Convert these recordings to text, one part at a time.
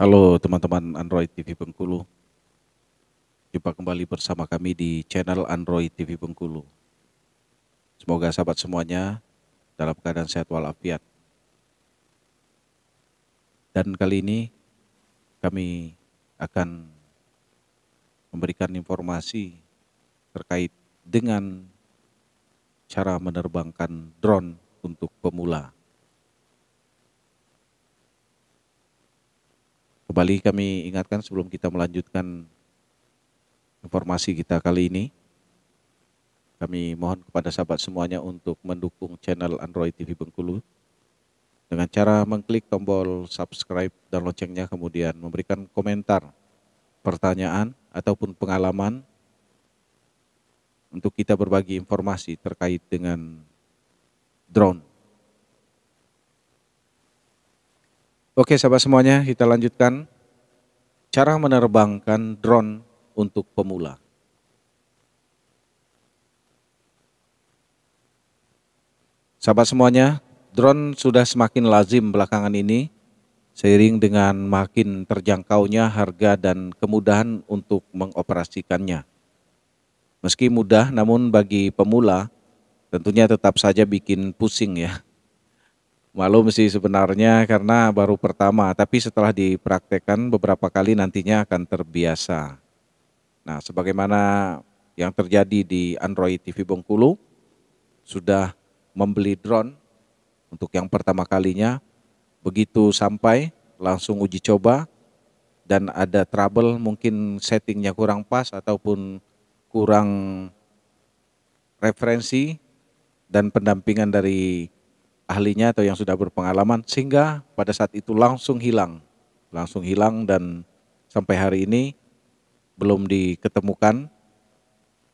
Halo teman-teman Android TV Bengkulu, jumpa kembali bersama kami di channel Android TV Bengkulu. Semoga sahabat semuanya dalam keadaan sehat walafiat. Dan kali ini kami akan memberikan informasi terkait dengan cara menerbangkan drone untuk pemula. Kembali kami ingatkan sebelum kita melanjutkan informasi kita kali ini, kami mohon kepada sahabat semuanya untuk mendukung channel Android TV Bengkulu dengan cara mengklik tombol subscribe dan loncengnya, kemudian memberikan komentar, pertanyaan ataupun pengalaman untuk kita berbagi informasi terkait dengan drone. Oke sahabat semuanya, kita lanjutkan cara menerbangkan drone untuk pemula. Sahabat semuanya, drone sudah semakin lazim belakangan ini seiring dengan makin terjangkaunya harga dan kemudahan untuk mengoperasikannya. Meski mudah, namun bagi pemula tentunya tetap saja bikin pusing ya. Malum sih sebenarnya karena baru pertama, tapi setelah dipraktekkan beberapa kali nantinya akan terbiasa. Nah, sebagaimana yang terjadi di Android TV Bengkulu, sudah membeli drone untuk yang pertama kalinya, begitu sampai langsung uji coba dan ada trouble, mungkin settingnya kurang pas ataupun kurang referensi dan pendampingan dari ahlinya atau yang sudah berpengalaman, sehingga pada saat itu langsung hilang dan sampai hari ini belum diketemukan.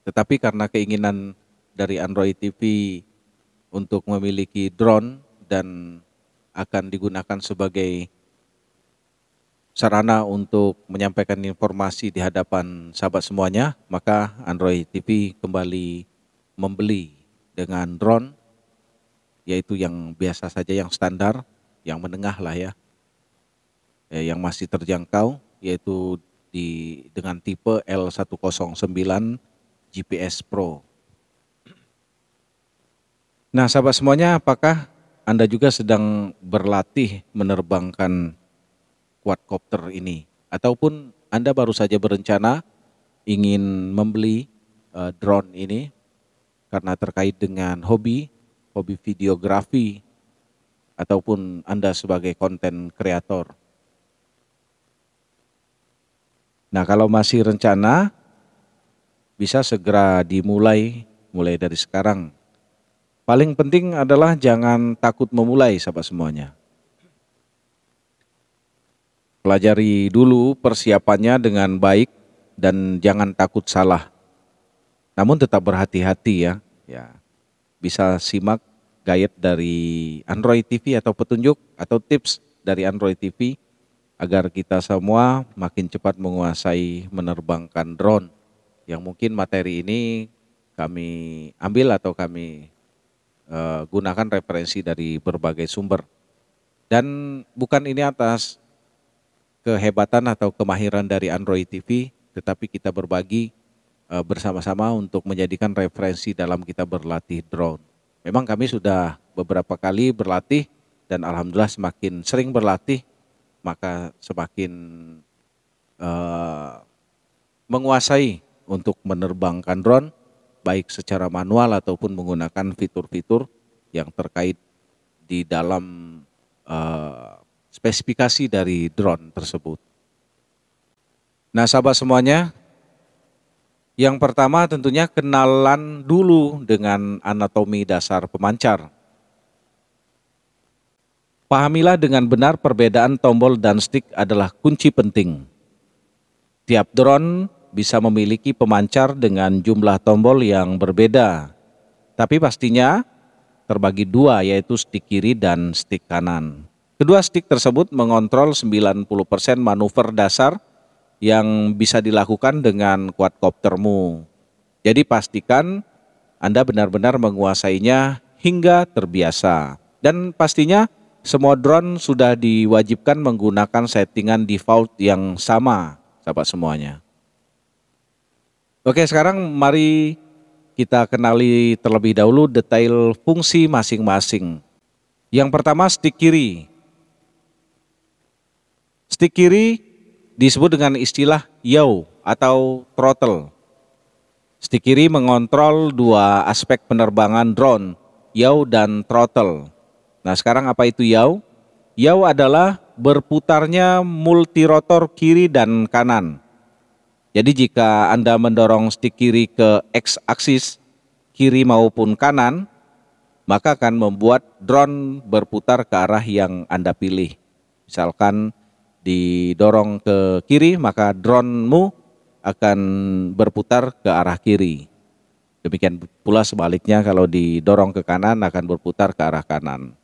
Tetapi karena keinginan dari Android TV untuk memiliki drone dan akan digunakan sebagai sarana untuk menyampaikan informasi di hadapan sahabat semuanya, maka Android TV kembali membeli dengan drone, yaitu yang biasa saja, yang standar, yang menengah lah ya, yang masih terjangkau, yaitu dengan tipe L109 GPS Pro. Nah sahabat semuanya, apakah Anda juga sedang berlatih menerbangkan quadcopter ini? Ataupun Anda baru saja berencana ingin membeli drone ini karena terkait dengan hobi videografi, ataupun Anda sebagai konten kreator. Nah, kalau masih rencana, bisa segera dimulai dari sekarang. Paling penting adalah jangan takut memulai sahabat semuanya. Pelajari dulu persiapannya dengan baik dan jangan takut salah. Namun tetap berhati-hati ya. Bisa simak guide dari Android TV atau petunjuk atau tips dari Android TV agar kita semua makin cepat menguasai menerbangkan drone, yang mungkin materi ini kami ambil atau kami gunakan referensi dari berbagai sumber. Dan bukan ini atas kehebatan atau kemahiran dari Android TV, tetapi kita berbagi bersama-sama untuk menjadikan referensi dalam kita berlatih drone. Memang kami sudah beberapa kali berlatih dan alhamdulillah semakin sering berlatih maka semakin menguasai untuk menerbangkan drone, baik secara manual ataupun menggunakan fitur-fitur yang terkait di dalam spesifikasi dari drone tersebut. Nah sahabat semuanya, yang pertama tentunya kenalan dulu dengan anatomi dasar pemancar. Pahamilah dengan benar perbedaan tombol dan stick adalah kunci penting. Tiap drone bisa memiliki pemancar dengan jumlah tombol yang berbeda, tapi pastinya terbagi dua, yaitu stick kiri dan stick kanan. Kedua stick tersebut mengontrol 90% manuver dasar yang bisa dilakukan dengan quadcoptermu. Jadi pastikan Anda benar-benar menguasainya hingga terbiasa. Dan pastinya semua drone sudah diwajibkan menggunakan settingan default yang sama, sahabat semuanya. Oke, sekarang mari kita kenali terlebih dahulu detail fungsi masing-masing. Yang pertama, stick kiri. Stick kiri disebut dengan istilah yaw atau throttle. Stick kiri mengontrol dua aspek penerbangan drone, yaw dan throttle. Nah, sekarang apa itu yaw? Yaw adalah berputarnya multirotor kiri dan kanan. Jadi jika Anda mendorong stick kiri ke X-aksis, kiri maupun kanan, maka akan membuat drone berputar ke arah yang Anda pilih. Misalkan didorong ke kiri, maka drone-mu akan berputar ke arah kiri. Demikian pula sebaliknya, kalau didorong ke kanan akan berputar ke arah kanan.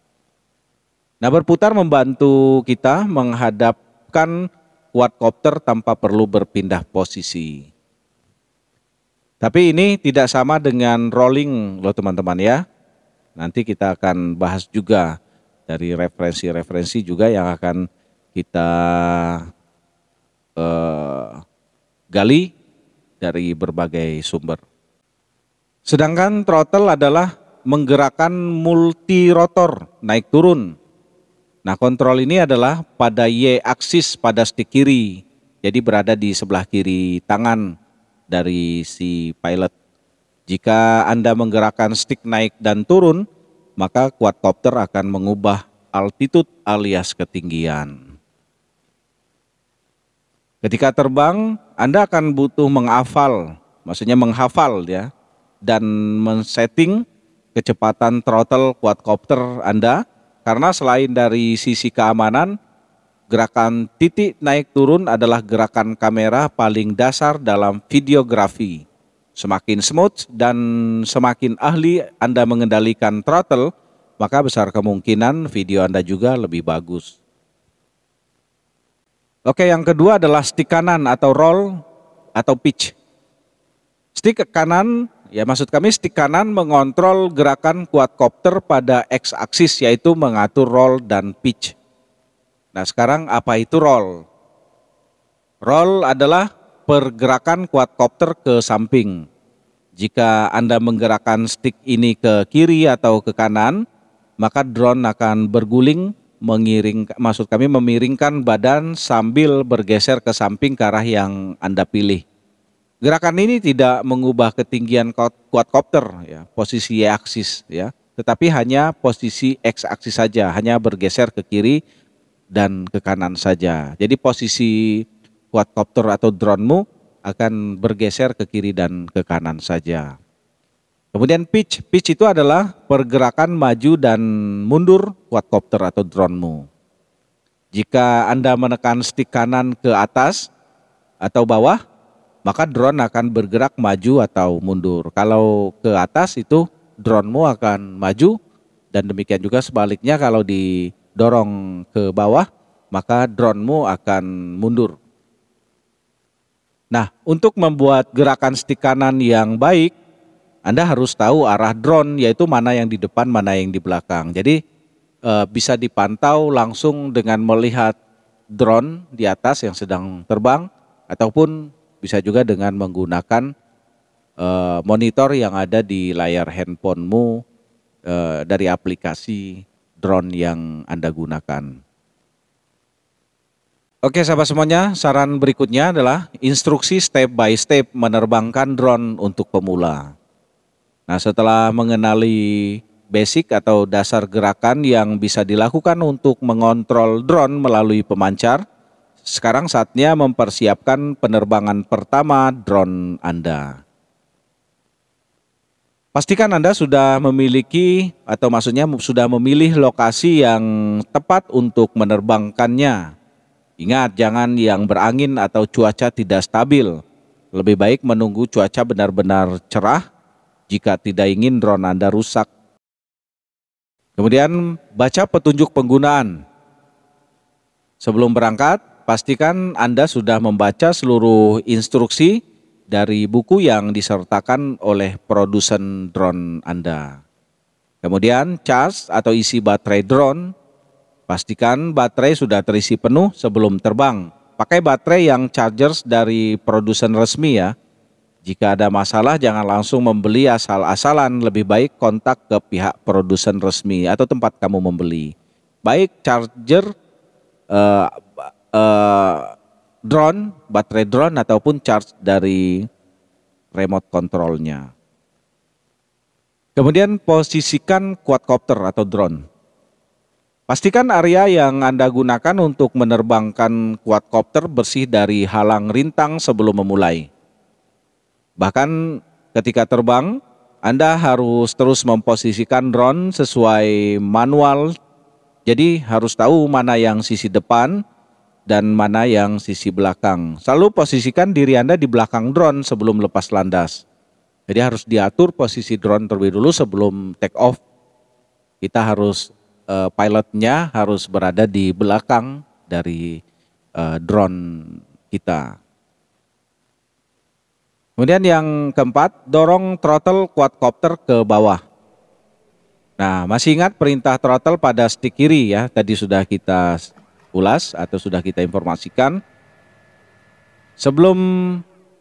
Nah, berputar membantu kita menghadapkan quadcopter tanpa perlu berpindah posisi. Tapi ini tidak sama dengan rolling loh teman-teman ya. Nanti kita akan bahas juga dari referensi-referensi juga yang akan kita gali dari berbagai sumber. Sedangkan throttle adalah menggerakkan multirotor naik turun. Nah, kontrol ini adalah pada Y-aksis pada stick kiri. Jadi berada di sebelah kiri tangan dari si pilot. Jika Anda menggerakkan stick naik dan turun, maka quadcopter akan mengubah altitude alias ketinggian. Ketika terbang, Anda akan butuh menghafal ya, dan men-setting kecepatan throttle quadcopter Anda, karena selain dari sisi keamanan, gerakan titik naik turun adalah gerakan kamera paling dasar dalam videografi. Semakin smooth dan semakin ahli Anda mengendalikan throttle, maka besar kemungkinan video Anda juga lebih bagus. Oke, yang kedua adalah stick kanan atau roll atau pitch. Stick kanan, ya maksud kami stick kanan mengontrol gerakan quadcopter pada X-aksis, yaitu mengatur roll dan pitch. Nah, sekarang apa itu roll? Roll adalah pergerakan quadcopter ke samping. Jika Anda menggerakkan stick ini ke kiri atau ke kanan, maka drone akan berguling, memiringkan badan sambil bergeser ke samping ke arah yang Anda pilih. Gerakan ini tidak mengubah ketinggian quadcopter ya, posisi Y-aksis ya, tetapi hanya posisi X-aksis saja, hanya bergeser ke kiri dan ke kanan saja. Jadi posisi quadcopter atau drone-mu akan bergeser ke kiri dan ke kanan saja. Kemudian pitch itu adalah pergerakan maju dan mundur quadcopter atau drone-mu. Jika Anda menekan stick kanan ke atas atau bawah, maka drone akan bergerak maju atau mundur. Kalau ke atas itu drone-mu akan maju, dan demikian juga sebaliknya kalau didorong ke bawah, maka drone-mu akan mundur. Nah, untuk membuat gerakan stick kanan yang baik, Anda harus tahu arah drone, yaitu mana yang di depan, mana yang di belakang. Jadi bisa dipantau langsung dengan melihat drone di atas yang sedang terbang, ataupun bisa juga dengan menggunakan monitor yang ada di layar handphonemu dari aplikasi drone yang Anda gunakan. Oke sahabat semuanya, saran berikutnya adalah instruksi step by step menerbangkan drone untuk pemula. Nah, setelah mengenali basic atau dasar gerakan yang bisa dilakukan untuk mengontrol drone melalui pemancar, sekarang saatnya mempersiapkan penerbangan pertama drone Anda. Pastikan Anda sudah memiliki atau maksudnya sudah memilih lokasi yang tepat untuk menerbangkannya. Ingat, jangan yang berangin atau cuaca tidak stabil. Lebih baik menunggu cuaca benar-benar cerah jika tidak ingin drone Anda rusak. Kemudian baca petunjuk penggunaan. Sebelum berangkat, pastikan Anda sudah membaca seluruh instruksi dari buku yang disertakan oleh produsen drone Anda. Kemudian cas atau isi baterai drone. Pastikan baterai sudah terisi penuh sebelum terbang. Pakai baterai yang chargers dari produsen resmi ya. Jika ada masalah jangan langsung membeli asal-asalan, lebih baik kontak ke pihak produsen resmi atau tempat kamu membeli. Baik charger eh, eh, drone, baterai drone ataupun charge dari remote controlnya. Kemudian posisikan quadcopter atau drone. Pastikan area yang Anda gunakan untuk menerbangkan quadcopter bersih dari halang rintang sebelum memulai. Bahkan ketika terbang, Anda harus terus memposisikan drone sesuai manual. Jadi harus tahu mana yang sisi depan dan mana yang sisi belakang. Selalu posisikan diri Anda di belakang drone sebelum lepas landas. Jadi harus diatur posisi drone terlebih dulu sebelum take off. Kita harus pilotnya harus berada di belakang dari drone kita. Kemudian yang keempat, dorong throttle quadcopter ke bawah. Nah, masih ingat perintah throttle pada stick kiri ya, tadi sudah kita ulas atau sudah kita informasikan. Sebelum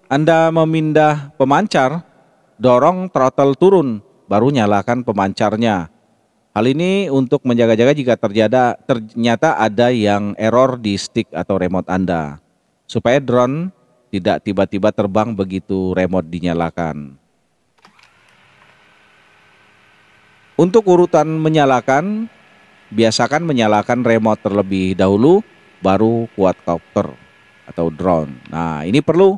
Anda memindah pemancar, dorong throttle turun, baru nyalakan pemancarnya. Hal ini untuk menjaga-jaga jika ternyata ada yang error di stick atau remote Anda, supaya drone tidak tiba-tiba terbang begitu remote dinyalakan. Untuk urutan menyalakan, biasakan menyalakan remote terlebih dahulu, baru quadcopter atau drone. Nah, ini perlu,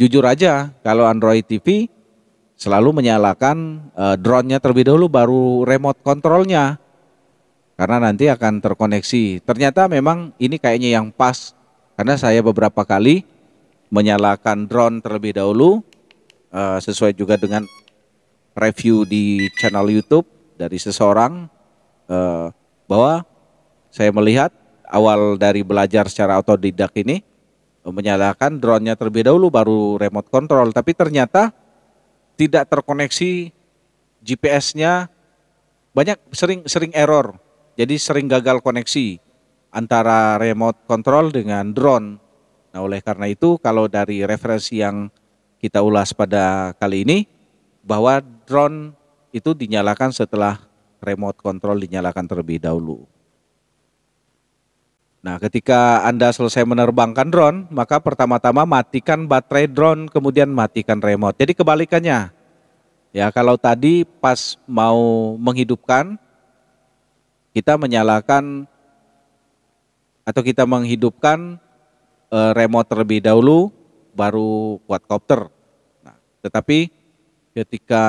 jujur aja, kalau Android TV selalu menyalakan drone-nya terlebih dahulu baru remote controlnya. Karena nanti akan terkoneksi. Ternyata memang ini kayaknya yang pas. Karena saya beberapa kali menyalakan drone terlebih dahulu. Sesuai juga dengan review di channel YouTube dari seseorang. Bahwa saya melihat awal dari belajar secara otodidak ini. Menyalakan drone-nya terlebih dahulu baru remote control. Tapi ternyata tidak terkoneksi GPS-nya, banyak sering error. Jadi sering gagal koneksi antara remote control dengan drone. Nah, oleh karena itu kalau dari referensi yang kita ulas pada kali ini, bahwa drone itu dinyalakan setelah remote control dinyalakan terlebih dahulu. Nah, ketika Anda selesai menerbangkan drone, maka pertama-tama matikan baterai drone, kemudian matikan remote. Jadi kebalikannya. Ya, kalau tadi pas mau menghidupkan, kita menyalakan atau kita menghidupkan remote terlebih dahulu, baru quadcopter. Nah, tetapi ketika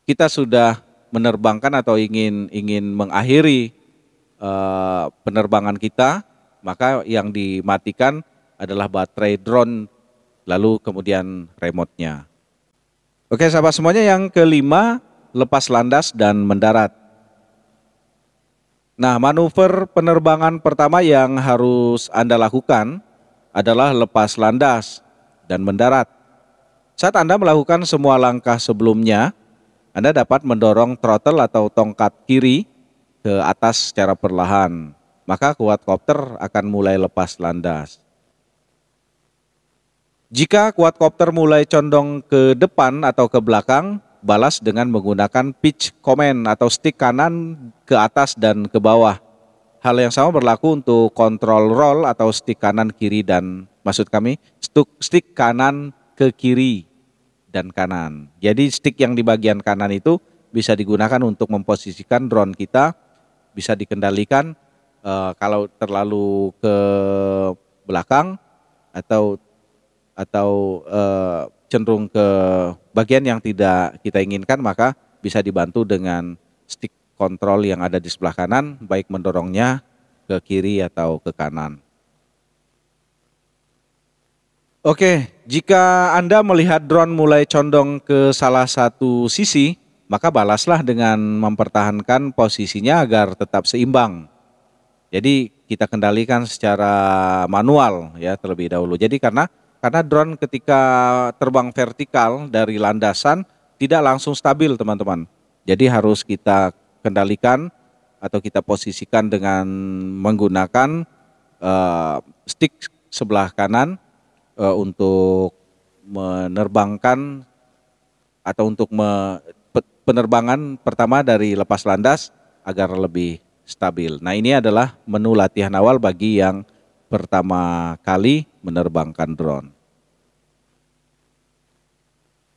kita sudah menerbangkan atau ingin mengakhiri penerbangan kita, maka yang dimatikan adalah baterai drone, lalu kemudian remote-nya. Oke sahabat semuanya, yang kelima, lepas landas dan mendarat. Nah, manuver penerbangan pertama yang harus Anda lakukan adalah lepas landas dan mendarat. Saat Anda melakukan semua langkah sebelumnya, Anda dapat mendorong throttle atau tongkat kiri ke atas secara perlahan, maka quadcopter akan mulai lepas landas. Jika quadcopter mulai condong ke depan atau ke belakang, balas dengan menggunakan pitch command atau stick kanan ke atas dan ke bawah. Hal yang sama berlaku untuk control roll atau stick kanan kiri dan stick kanan ke kiri dan kanan. Jadi stick yang di bagian kanan itu bisa digunakan untuk memposisikan drone kita, bisa dikendalikan kalau terlalu ke belakang atau cenderung ke bagian yang tidak kita inginkan, maka bisa dibantu dengan stick kontrol yang ada di sebelah kanan, baik mendorongnya ke kiri atau ke kanan. Oke, jika Anda melihat drone mulai condong ke salah satu sisi, maka balaslah dengan mempertahankan posisinya agar tetap seimbang. Jadi kita kendalikan secara manual ya terlebih dahulu. Jadi karena drone ketika terbang vertikal dari landasan tidak langsung stabil teman-teman. Jadi harus kita kendalikan atau kita posisikan dengan menggunakan stick sebelah kanan untuk menerbangkan atau untuk penerbangan pertama dari lepas landas agar lebih stabil. Nah, ini adalah menu latihan awal bagi yang pertama kali menerbangkan drone.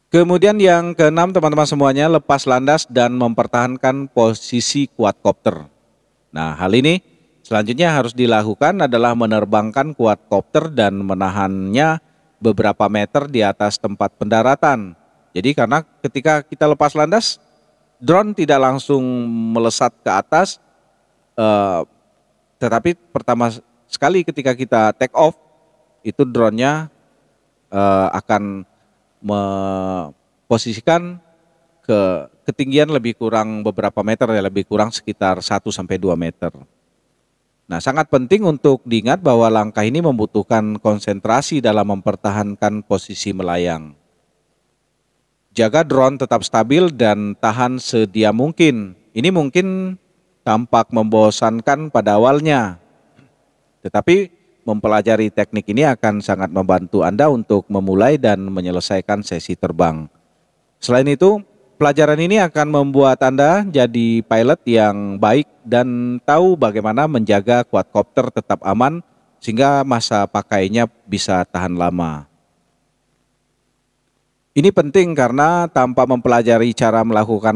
Kemudian yang keenam, teman-teman semuanya, lepas landas dan mempertahankan posisi quadcopter. Nah, hal ini selanjutnya harus dilakukan adalah menerbangkan quadcopter dan menahannya beberapa meter di atas tempat pendaratan. Jadi karena ketika kita lepas landas, drone tidak langsung melesat ke atas, tetapi pertama sekali ketika kita take off, itu drone-nya akan memposisikan ke ketinggian lebih kurang beberapa meter, ya lebih kurang sekitar 1-2 meter. Nah, sangat penting untuk diingat bahwa langkah ini membutuhkan konsentrasi dalam mempertahankan posisi melayang. Jaga drone tetap stabil dan tahan sedia mungkin. Ini mungkin tampak membosankan pada awalnya, tetapi mempelajari teknik ini akan sangat membantu Anda untuk memulai dan menyelesaikan sesi terbang. Selain itu, pelajaran ini akan membuat Anda jadi pilot yang baik dan tahu bagaimana menjaga quadcopter tetap aman sehingga masa pakainya bisa tahan lama. Ini penting karena tanpa mempelajari cara melakukan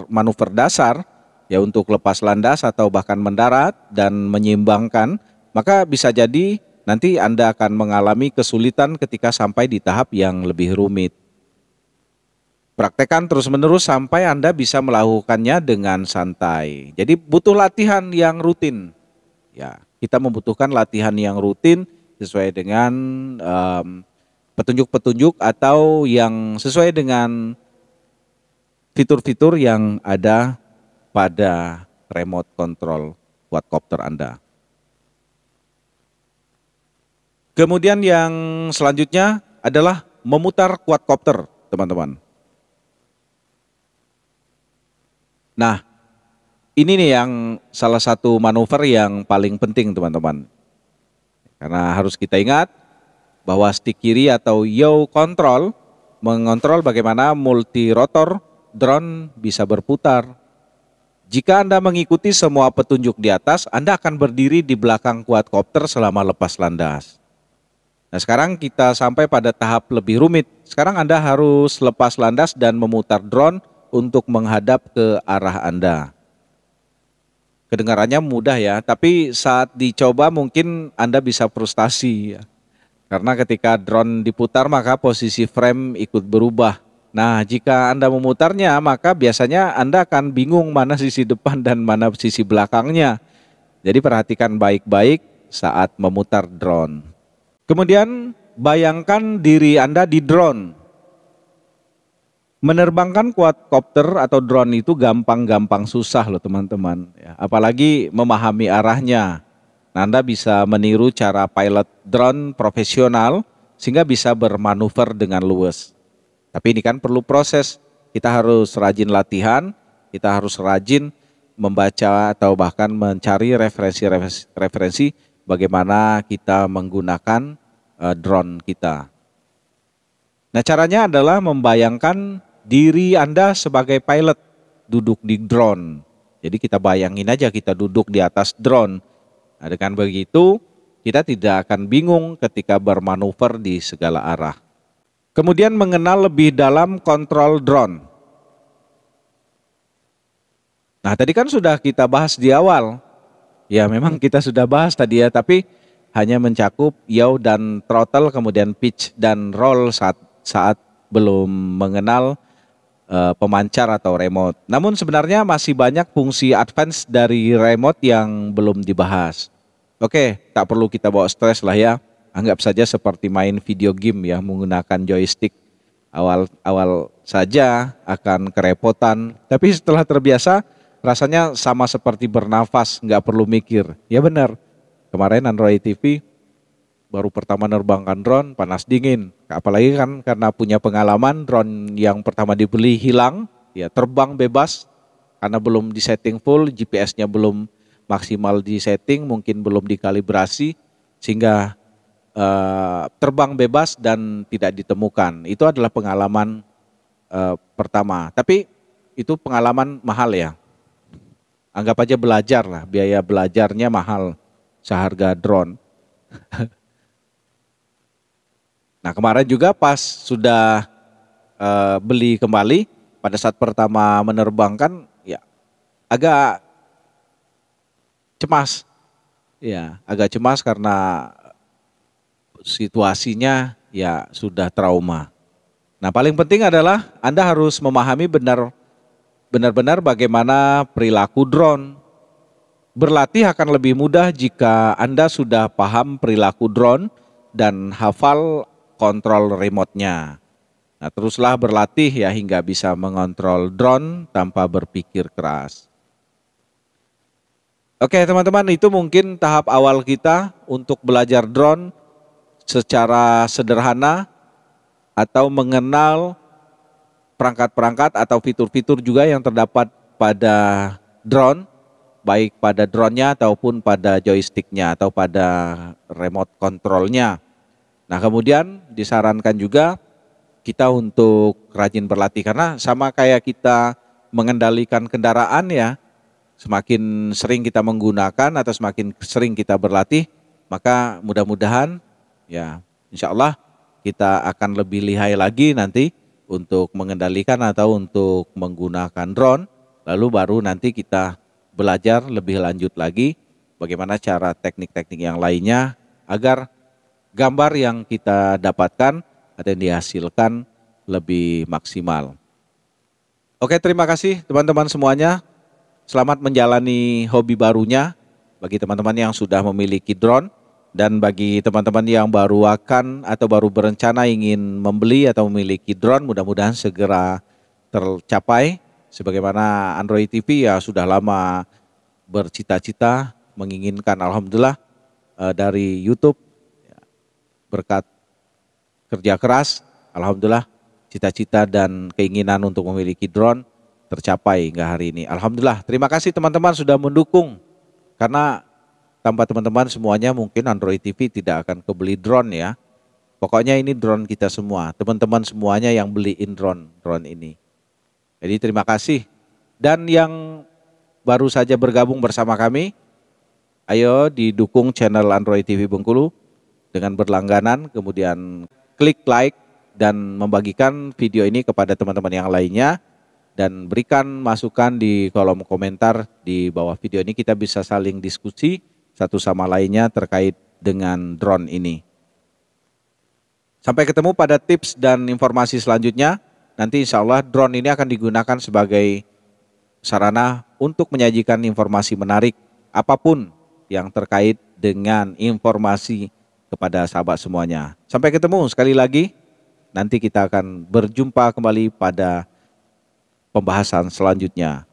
manuver dasar ya untuk lepas landas atau bahkan mendarat dan menyeimbangkan, maka bisa jadi nanti Anda akan mengalami kesulitan ketika sampai di tahap yang lebih rumit. Praktekkan terus-menerus sampai Anda bisa melakukannya dengan santai. Jadi butuh latihan yang rutin. Ya, kita membutuhkan latihan yang rutin sesuai dengan petunjuk-petunjuk atau yang sesuai dengan fitur-fitur yang ada pada remote control quadcopter Anda. Kemudian yang selanjutnya adalah memutar quadcopter, teman-teman. Nah, ini nih yang salah satu manuver yang paling penting, teman-teman. Karena harus kita ingat bahwa stick kiri atau yaw control mengontrol bagaimana multi rotor drone bisa berputar. Jika Anda mengikuti semua petunjuk di atas, Anda akan berdiri di belakang quadcopter selama lepas landas. Nah, sekarang kita sampai pada tahap lebih rumit. Sekarang Anda harus lepas landas dan memutar drone untuk menghadap ke arah Anda. Kedengarannya mudah ya, tapi saat dicoba mungkin Anda bisa frustasi ya. Karena ketika drone diputar maka posisi frame ikut berubah. Nah, jika Anda memutarnya maka biasanya Anda akan bingung mana sisi depan dan mana sisi belakangnya. Jadi perhatikan baik-baik saat memutar drone. Kemudian bayangkan diri Anda di drone. Menerbangkan quadcopter atau drone itu gampang-gampang susah loh teman-teman. Apalagi memahami arahnya. Nah, Anda bisa meniru cara pilot drone profesional sehingga bisa bermanuver dengan luwes. Tapi ini kan perlu proses. Kita harus rajin latihan, kita harus rajin membaca atau bahkan mencari referensi bagaimana kita menggunakan drone kita. Nah, caranya adalah membayangkan diri Anda sebagai pilot duduk di drone. Jadi kita bayangin aja kita duduk di atas drone. Nah, dengan begitu kita tidak akan bingung ketika bermanuver di segala arah. Kemudian mengenal lebih dalam kontrol drone. Nah, tadi kan sudah kita bahas di awal. Ya, memang kita sudah bahas tadi ya, tapi hanya mencakup yaw dan throttle, kemudian pitch dan roll saat belum mengenal pemancar atau remote. Namun sebenarnya masih banyak fungsi advance dari remote yang belum dibahas. Oke, tak perlu kita bawa stres lah ya. Anggap saja seperti main video game ya, menggunakan joystick. Awal saja akan kerepotan, tapi setelah terbiasa rasanya sama seperti bernafas, nggak perlu mikir. Ya benar, kemarin Android TV baru pertama nerbangkan drone, panas dingin. Apalagi kan karena punya pengalaman drone yang pertama dibeli hilang, ya terbang bebas. karena belum disetting full, GPS-nya belum maksimal disetting, mungkin belum dikalibrasi sehingga terbang bebas dan tidak ditemukan. Itu adalah pengalaman pertama. Tapi itu pengalaman mahal ya. Anggap aja belajar lah, biaya belajarnya mahal seharga drone. Nah kemarin juga pas sudah beli kembali, pada saat pertama menerbangkan ya agak cemas. Ya, agak cemas karena situasinya ya sudah trauma. Nah paling penting adalah Anda harus memahami benar-benar bagaimana perilaku drone. Berlatih akan lebih mudah jika Anda sudah paham perilaku drone dan hafal kontrol remote-nya. Nah teruslah berlatih ya hingga bisa mengontrol drone tanpa berpikir keras. Oke teman-teman, itu mungkin tahap awal kita untuk belajar drone secara sederhana atau mengenal perangkat-perangkat atau fitur-fitur juga yang terdapat pada drone, baik pada drone-nya ataupun pada joystick-nya atau pada remote control-nya. Nah kemudian disarankan juga kita untuk rajin berlatih karena sama kayak kita mengendalikan kendaraan ya, semakin sering kita menggunakan atau semakin sering kita berlatih, maka mudah-mudahan ya insya Allah kita akan lebih lihai lagi nanti untuk mengendalikan atau untuk menggunakan drone. Lalu baru nanti kita belajar lebih lanjut lagi bagaimana cara teknik-teknik yang lainnya agar gambar yang kita dapatkan atau yang dihasilkan lebih maksimal. Oke, terima kasih teman-teman semuanya. Selamat menjalani hobi barunya bagi teman-teman yang sudah memiliki drone. Dan bagi teman-teman yang baru akan atau baru berencana ingin membeli atau memiliki drone, mudah-mudahan segera tercapai. Sebagaimana Android TV ya sudah lama bercita-cita menginginkan, alhamdulillah dari YouTube berkat kerja keras, alhamdulillah cita-cita dan keinginan untuk memiliki drone tercapai hingga hari ini. Alhamdulillah, terima kasih teman-teman sudah mendukung karena tanpa teman-teman semuanya mungkin Android TV tidak akan kebeli drone ya. Pokoknya ini drone kita semua, teman-teman semuanya yang beliin drone ini. Jadi terima kasih. Dan yang baru saja bergabung bersama kami, ayo didukung channel Android TV Bengkulu dengan berlangganan, kemudian klik like dan membagikan video ini kepada teman-teman yang lainnya. Dan berikan masukan di kolom komentar di bawah video ini, kita bisa saling diskusi satu sama lainnya terkait dengan drone ini. Sampai ketemu pada tips dan informasi selanjutnya. Nanti insya Allah drone ini akan digunakan sebagai sarana untuk menyajikan informasi menarik apapun yang terkait dengan informasi kepada sahabat semuanya. Sampai ketemu sekali lagi. Nanti kita akan berjumpa kembali pada pembahasan selanjutnya.